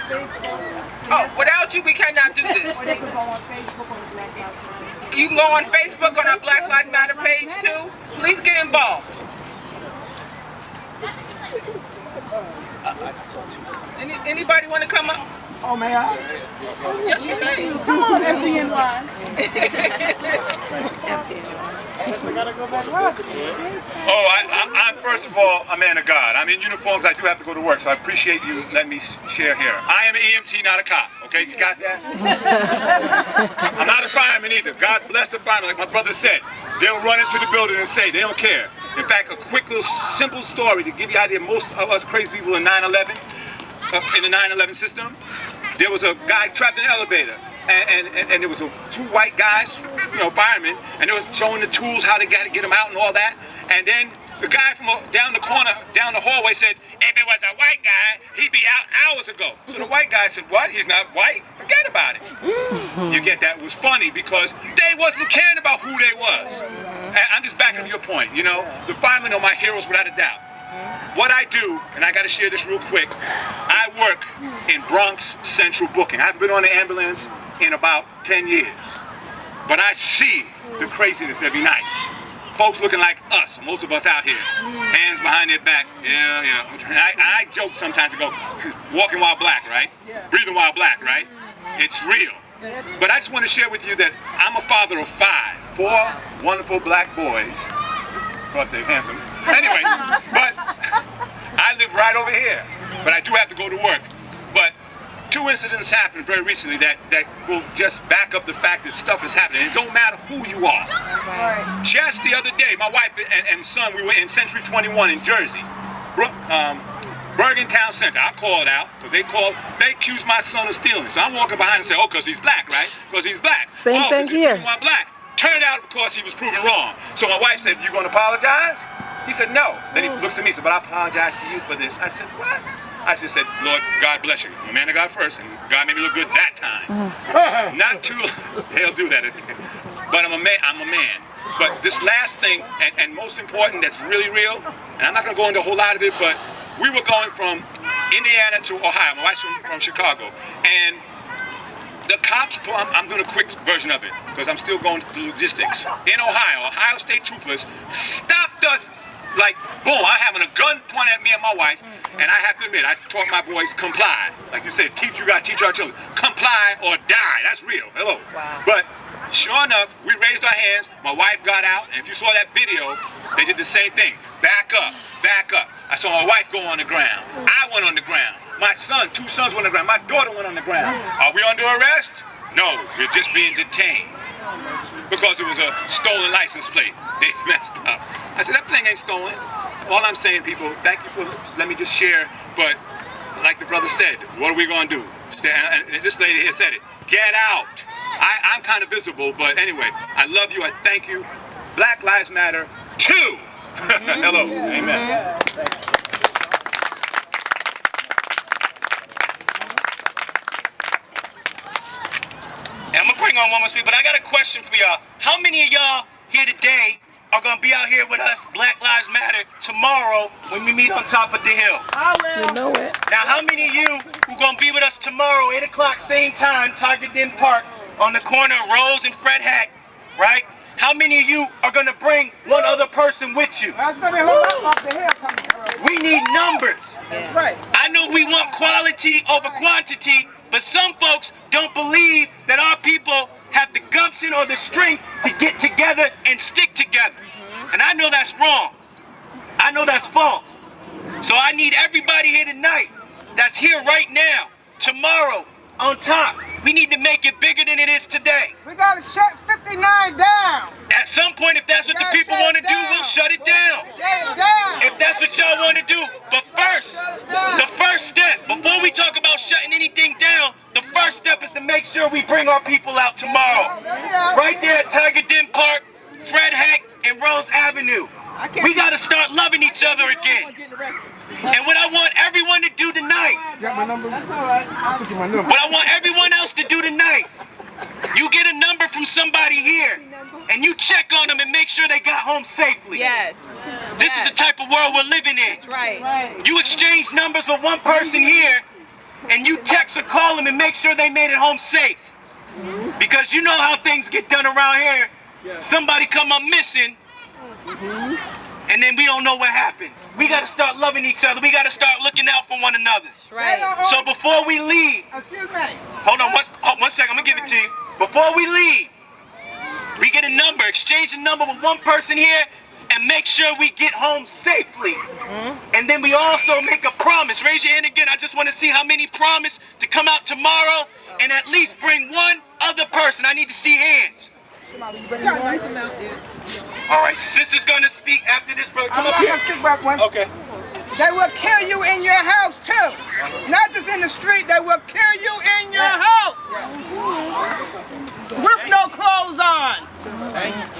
Oh, without you, we cannot do this. Or they can go on Facebook on the Black Lives Matter. You can go on Facebook on our Black Lives Matter page too. Please get involved. Anybody want to come up? Oh, may I? Yes, you may. Come on, FDNY. I'm first of all a man of God. I'm in uniforms. I do have to go to work, so I appreciate you letting me share here. I am an EMT, not a cop. Okay, you got that? I'm not a fireman either. God bless the firemen. Like my brother said, they'll run into the building and say they don't care. In fact, a quick little simple story to give you an idea. Most of us crazy people in 9/11, in the 9/11 system, there was a guy trapped in an elevator. And there was two white guys, you know, firemen, and they were showing the tools, how they got to get them out and all that. And then the guy from down the corner, down the hallway said, if it was a white guy, he'd be out hours ago. So the white guy said, what? He's not white? Forget about it. You get that? It was funny because they wasn't caring about who they was. And I'm just backing up your point, you know. The firemen are my heroes without a doubt. What I do, and I got to share this real quick, I work in Bronx Central Booking. I've been on the ambulance in about 10 years. But I see the craziness every night. Folks looking like us, most of us out here, hands behind their back. Yeah. I joke sometimes and go, walking while black, right? Breathing while black, right? It's real. But I just want to share with you that I'm a father of 4 wonderful black boys. Of course, they're handsome. Anyway, but I live right over here. But I do have to go to work. But 2 incidents happened very recently that will just back up the fact that stuff is happening. It don't matter who you are. Right. Just the other day, my wife and son, we were in Century 21 in Jersey, Bergen Town Center. I called out because they accused my son of stealing. So I'm walking behind and say, oh, because he's black, right? Because he's black. Same thing here. Black. Turned out, of course, he was proven wrong. So my wife said, you going to apologize? He said, no. Then he looks at me and said, but I apologize to you for this. I said, what? I just said, Lord, God bless you. I'm a man of God first, and God made me look good that time. Not too, he'll do that. But I'm a man. But this last thing, and most important, that's really real, and I'm not going to go into a whole lot of it, but we were going from Indiana to Ohio. My wife's from Chicago. And the cops, I'm doing a quick version of it, because I'm still going through logistics. In Ohio State troopers stopped us like, boom, I'm having a gun pointed at me and my wife, and I have to admit, I taught my boys comply. Like you said, you got to teach our children. Comply or die. That's real. Hello. Wow. But sure enough, we raised our hands. My wife got out, and if you saw that video, they did the same thing. Back up, back up. I saw my wife go on the ground. I went on the ground. My son, 2 sons went on the ground. My daughter went on the ground. Are we under arrest? No, we're just being detained. Because it was a stolen license plate. They messed up. I said, that thing ain't stolen. All I'm saying, people, thank you for letting me just share. But like the brother said, what are we going to do? And this lady here said it. Get out. I'm kind of visible, but anyway, I love you. I thank you. Black Lives Matter too. Hello. Amen. And I'm going to bring on one more speaker, but I got a question for y'all. How many of y'all here today are going to be out here with us, Black Lives Matter, tomorrow when we meet on top of the hill? I will. You know it. Now, how many of you who going to be with us tomorrow, 8 o'clock, same time, Tiger Den Park, on the corner of Rose and Fred Hack, right? How many of you are going to bring one other person with you? That's going to be a whole lot off the hill coming. We need numbers. That's right. I know we want quality over quantity, but some folks don't believe that our people have the gumption or the strength to get together and stick together. And I know that's wrong. I know that's false. So I need everybody here tonight that's here right now, tomorrow, on top. We need to make it bigger than it is today. We got to shut 59 down. At some point, if that's what the people want to do, we'll shut it down. Shut it down. If that's what y'all want to do. But first, the first step, before we talk about shutting anything down, the first step is to make sure we bring our people out tomorrow. Right there at Tiger Den Park, Fred Hack, and Rose Avenue. We got to start loving each other again. And what I want everyone to do tonight, Got my number? That's all right. I'll send you my number. what I want everyone else to do tonight, you get a number from somebody here, and you check on them and make sure they got home safely. Yes. This is the type of world we're living in. Right. You exchange numbers with one person here, and you text or call them and make sure they made it home safe. Because you know how things get done around here. Somebody come up missing, and then we don't know what happened. We got to start loving each other. We got to start looking out for one another. Right. So before we leave, Excuse me. hold on one second, I'm going to give it to you. Before we leave, we get a number, exchange a number with one person here, and make sure we get home safely. And then we also make a promise. Raise your hand again. I just want to see how many promise to come out tomorrow and at least bring one other person. I need to see hands. Got a nice amount there. All right, sister's going to speak after this, brother. Come up here. Okay. They will kill you in your house too. Not just in the street, they will kill you in your house. With no clothes on.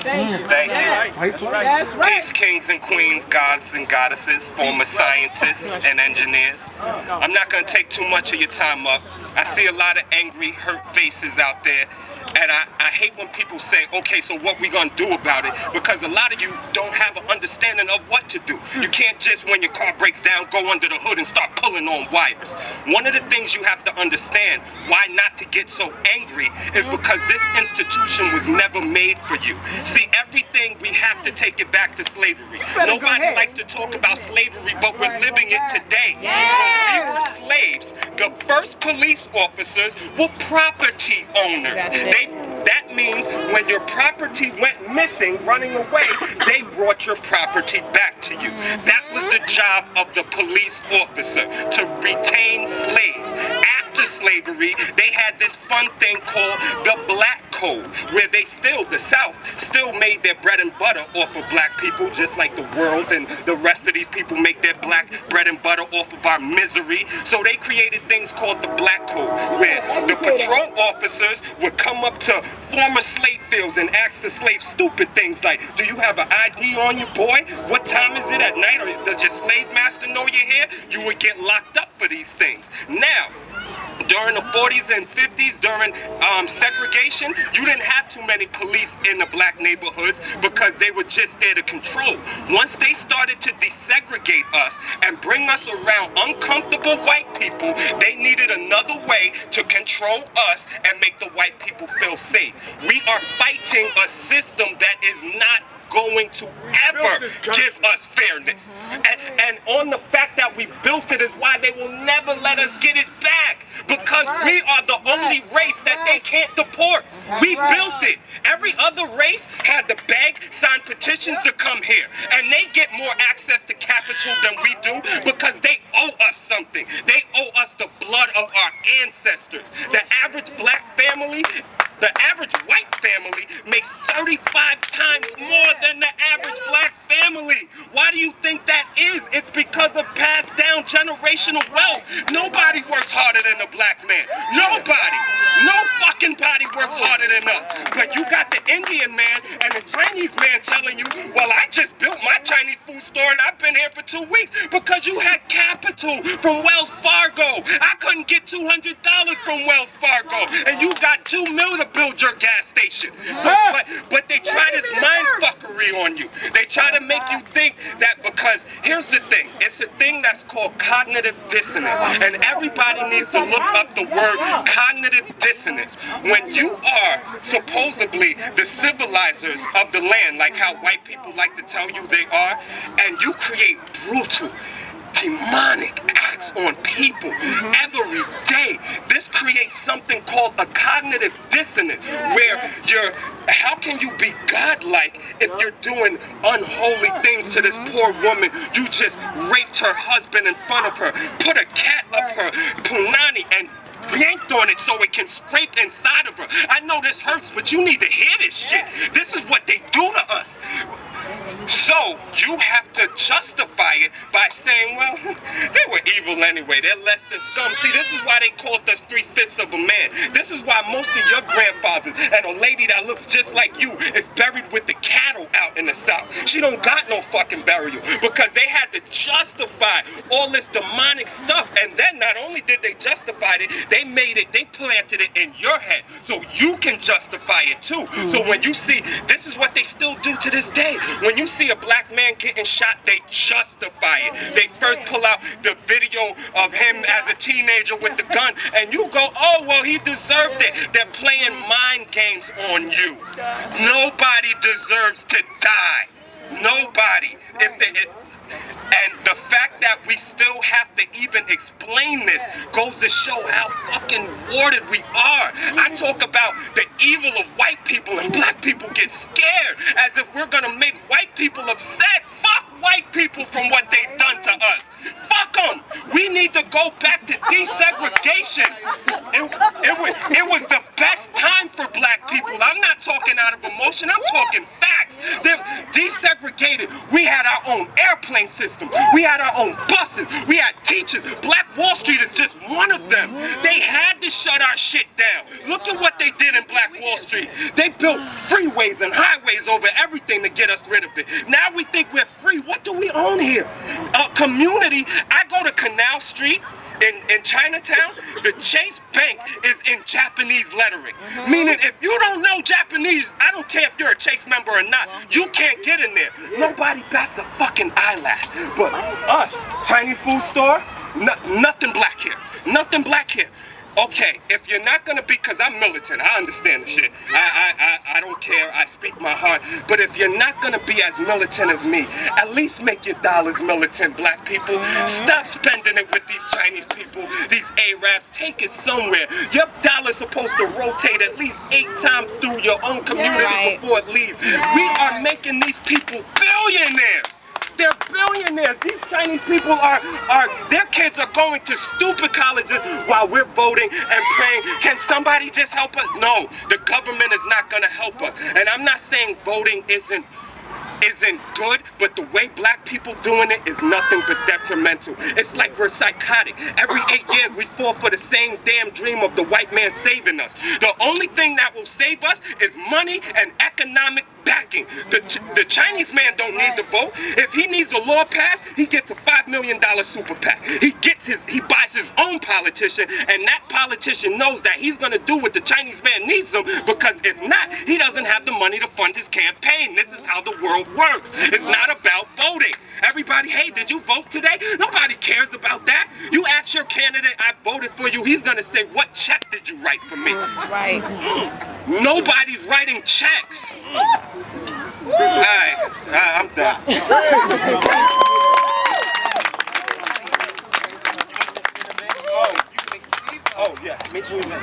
Thank you. That's right. Peace, kings and queens, gods and goddesses, former scientists and engineers. I'm not going to take too much of your time up. I see a lot of angry, hurt faces out there. And I hate when people say, okay, so what we gonna do about it? Because a lot of you don't have an understanding of what to do. You can't just, when your car breaks down, go under the hood and start pulling on wires. One of the things you have to understand why not to get so angry is because this institution was never made for you. See, everything, we have to take it back to slavery. Nobody likes to talk about slavery, but we're living it today. When we were slaves, the first police officers were property owners. That means when your property went missing, running away, they brought your property back to you. That was the job of the police officer, to retain slaves. After slavery, they had this fun thing called the Black Code, where they the South still made their bread and butter off of black people, just like the world and the rest of these people make their black bread and butter off of our misery. So they created things called the Black Code, where the patrol officers would come up to former slave fields and ask the slaves stupid things like, do you have an ID on you, boy? What time is it at night? Or does your slave master know you're here? You would get locked up for these things. Now, during the 40s and 50s, during segregation, you didn't have too many police in the black neighborhoods because they were just there to control. Once they started to desegregate us and bring us around uncomfortable white people, they needed another way to control us and make the white people feel safe. We are fighting a system that is not going to ever give us fairness. And on the fact that we built it is why they will never let us get it back. Because we are the only race that they can't deport. We built it. Every other race had to beg, sign petitions to come here. And they get more access to capital than we do because they owe us something. They owe us the blood of our ancestors. The average black family, the average white family makes 35 times more than the average black family. Why do you think that is? It's because of passed down generational wealth. Nobody works harder than the black man. Nobody. No fucking body works harder than us. But you got the Indian man and the Chinese man telling you, well, I just built my Chinese food store and I've been here for 2 weeks because you had capital from Wells Fargo. I couldn't get $200 from Wells Fargo. And you got $2 million to build your gas station. So, but they try this mindfuckery on you. They try to make you think that because, here's the thing, it's a thing that's called cognitive dissonance. And everybody needs to look up the word cognitive dissonance. When you are supposedly the civilizers of the land, like how white people like to tell you they are, and you create brutal, demonic acts on people every day. This creates something called a cognitive dissonance, where how can you be godlike if you're doing unholy things to this poor woman? You just raped her husband in front of her, put a cat up her punani and yanked on it so it can scrape inside of her. I know this hurts, but you need to hear this shit. This is what they do to us. So you have to justify it by saying, well, they were evil anyway. They're less than scum. See, this is why they called us 3/5 of a man. This is why most of your grandfathers and a lady that looks just like you is buried with the cattle out in the South. She don't got no fucking burial because they had to justify all this demonic stuff. And then not only did they justify it, they made it, they planted it in your head so you can justify it too. So when you see, this is what they still do to this day. When you see a black man getting shot, they justify it. They first pull out the video of him as a teenager with the gun, and you go, oh, well, he deserved it. They're playing mind games on you. Nobody deserves to die. Nobody. And the fact that we still have to even explain this goes to show how fucking warded we are. I talk about the evil of white people, and black people get scared as if we're gonna make white people upset. Fuck white people from what they've done to us. Fuck them. We need to go back to desegregation. It was the best time for black people. I'm not talking out of emotion. I'm talking facts. They're desegregated. We had our own airplane system. We had our own buses. We had teachers. Black Wall Street is just one of them. They had to shut our shit down. Look at what they did in Black Wall Street. They built freeways and highways over everything to get us rid of it. Now we think we're free. What do we own here? A community. I go to Canal Street in Chinatown. The Chase Bank is in Japanese lettering. Meaning if you don't know Japanese, I don't care if you're a Chase member or not, you can't get in there. Nobody bats a fucking eyelash. But us, Chinese food store, nothing black here. Nothing black here. Okay, if you're not gonna be, cause I'm militant, I understand the shit. I don't care, I speak my heart. But if you're not gonna be as militant as me, at least make your dollars militant, black people. Stop spending it with these Chinese people, these Arabs. Take it somewhere. Your dollar's supposed to rotate at least 8 times through your own community before it leaves. We are making these people billionaires. They're billionaires. These Chinese people are their kids are going to stupid colleges while we're voting and praying. Can somebody just help us? No, the government is not going to help us. And I'm not saying voting isn't good, but the way black people doing it is nothing but detrimental. It's like we're psychotic. Every 8 years we fall for the same damn dream of the white man saving us. The only thing that will save us is money and economic backing. The Chinese man don't need to vote. If he needs a law passed, he gets a $5 million super PAC. He buys his own politician, and that politician knows that he's gonna do what the Chinese man needs him, because if not, he doesn't have the money to fund his campaign. This is how the world works. It's not about voting. Everybody, hey, did you vote today? Nobody cares about that. You ask your candidate, I voted for you, he's gonna say, what check did you write for me? Right. Nobody's writing checks. Alright, I'm done. Oh yeah, make sure you make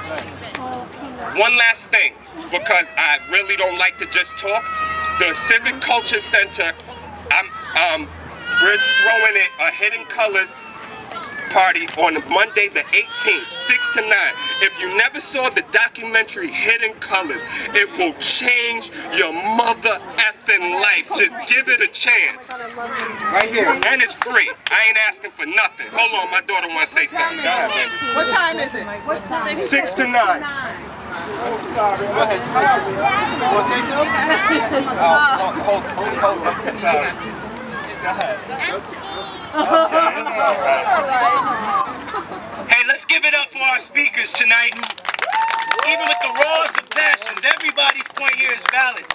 one last thing, because I really don't like to just talk. The Civic Culture Center, we're throwing it a Hidden Colors party on Monday the 18th, 6 to 9. If you never saw the documentary Hidden Colors, it will change your mother effing life. Just give it a chance. Right here. And it's free. I ain't asking for nothing. Hold on, my daughter wants to say something. Go ahead, baby. What time is it? 6 to 9. Go ahead, say something. You want to say something? Hold on. Sorry. Go ahead. Hey, let's give it up for our speakers tonight. Even with the roars of passions, everybody's point here is valid.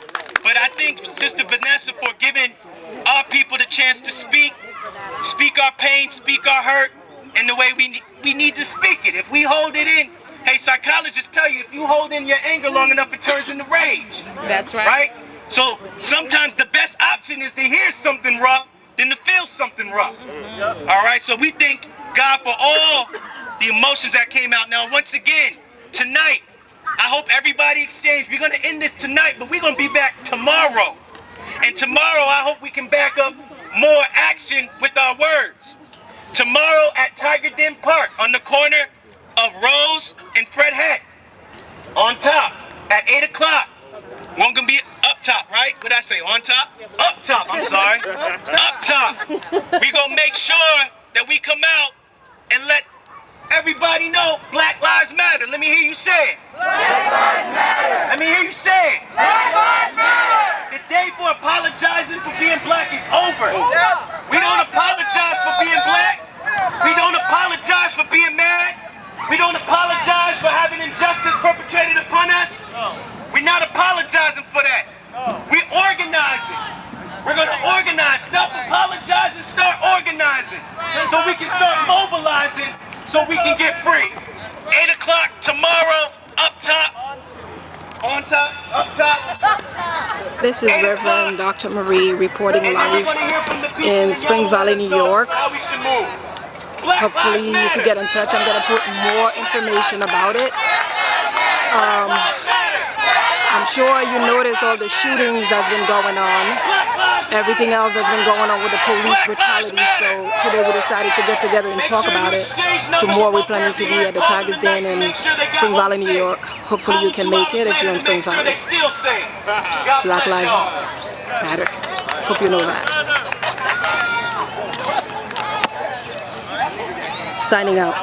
But I think Sister Vanessa for giving our people the chance to speak our pain, speak our hurt, in the way we need to speak it. If we hold it in, hey, psychologists tell you, if you hold in your anger long enough, it turns into rage. That's right. Right? So sometimes the best option is to hear something rough than to feel something rough. All right, so we thank God for all the emotions that came out. Now, once again, tonight, I hope everybody exchanged. We're going to end this tonight, but we're going to be back tomorrow. And tomorrow, I hope we can back up more action with our words. Tomorrow at Tiger Den Park on the corner of Rose and Fred Heck. On top at 8 o'clock. One gonna be up top, right? What did I say? On top? Up top, I'm sorry. Up top. We gonna make sure that we come out and let everybody know Black Lives Matter. Let me hear you say it. Black Lives Matter. Let me hear you say it. Black Lives Matter. The day for apologizing for being black is over. We don't apologize for being black. We don't apologize for being mad. We don't apologize for having injustice perpetrated upon us. We're not apologizing for that. We're organizing. We're going to organize. Stop apologizing, start organizing. So we can start mobilizing so we can get free. 8 o'clock tomorrow, up top. On top, up top. This is Rev Dr Marie reporting live in Spring Valley, New York. Hopefully you can get in touch. I'm going to put more information about it. I'm sure you notice all the shootings that's been going on, everything else that's been going on with the police brutality. So today we decided to get together and talk about it. Tomorrow we're planning to be at the Tigers Den in Spring Valley, New York. Hopefully you can make it if you're in Spring Valley. Black Lives Matter. Hope you know that. Signing out.